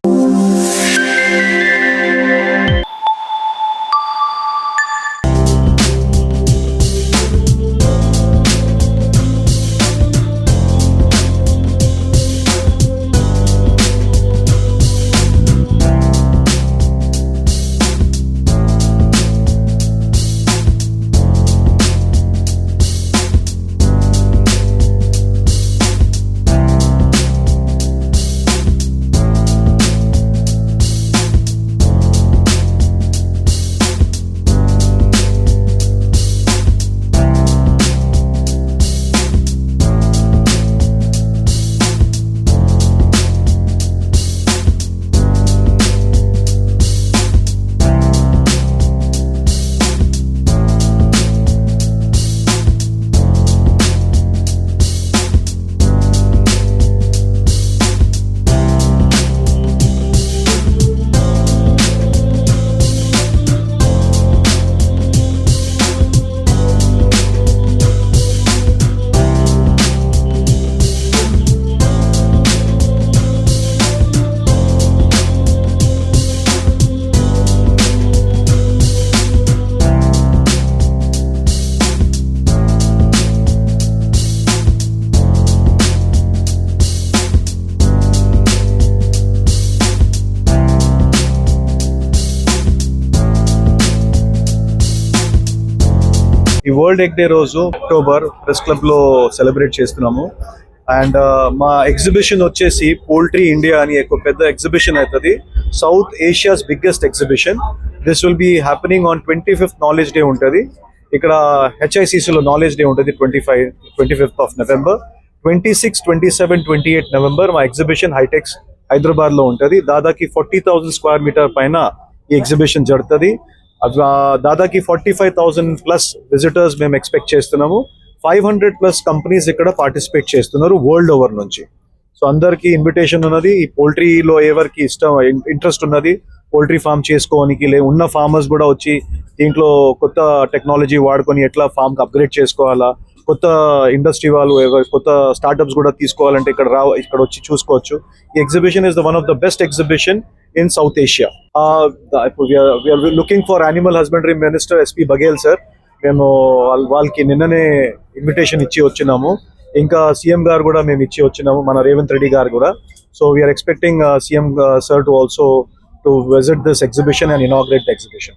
ఈ world egg day రోజు October press club లో సెలబ్రేట్ చేస్తున్నాము. అండ్ మా ఎగ్జిబిషన్ వచ్చేసి పోల్ట్రీ ఇండియా అని ఒక పెద్ద ఎగ్జిబిషన్ అవుతుంది. South Asia's biggest exhibition. This will be happening on 25th knowledge day ఉంటుంది. ఇక్కడ హెచ్ఐసిసిలో నాలెడ్జ్ డే ఉంటుంది 25th ఆఫ్ నవంబర్. 26, 27, 28 నవంబర్ మా ఎగ్జిబిషన్ హైటెక్స్ హైదరాబాద్ లో ఉంటుంది. దాదాపు 40,000 స్క్వేర్ మీటర్ పైన ఈ ఎగ్జిబిషన్ జరుగుతుంది. దాదాపు 45,000 ప్లస్ విజిటర్స్ మేము ఎక్స్పెక్ట్ చేస్తున్నాము. 500 ప్లస్ కంపెనీస్ ఇక్కడ పార్టిసిపేట్ చేస్తున్నారు వరల్డ్ ఓవర్ నుంచి. సో అందరికి ఇన్విటేషన్ ఉన్నది. ఈ పోల్ట్రీలో ఎవరికి ఇంట్రెస్ట్ ఉన్నది పోల్ట్రీ ఫామ్ చేసుకోవడానికి ఉన్న ఫార్మర్స్ కూడా వచ్చి దీంట్లో కొత్త టెక్నాలజీ వాడుకొని ఎట్లా ఫామ్ అప్గ్రేడ్ చేసుకోవాలా, కొత్త ఇండస్ట్రీ వాళ్ళు కొత్త స్టార్ట్అప్స్ కూడా తీసుకోవాలంటే ఇక్కడ వచ్చి చూసుకోవచ్చు. ఈ exhibition is the one of the best exhibition in South Asia. We are looking for Animal Husbandry Minister SP Baghel sir. మేము వాళ్ళకి నిన్ననే ఇన్విటేషన్ ఇచ్చి వచ్చినాము. ఇంకా సీఎం గారు కూడా మేము ఇచ్చి వచ్చినాము, మన రేవంత్ రెడ్డి గారు కూడా. So we're expecting CM sir to also to visit this exhibition and inaugurate the exhibition.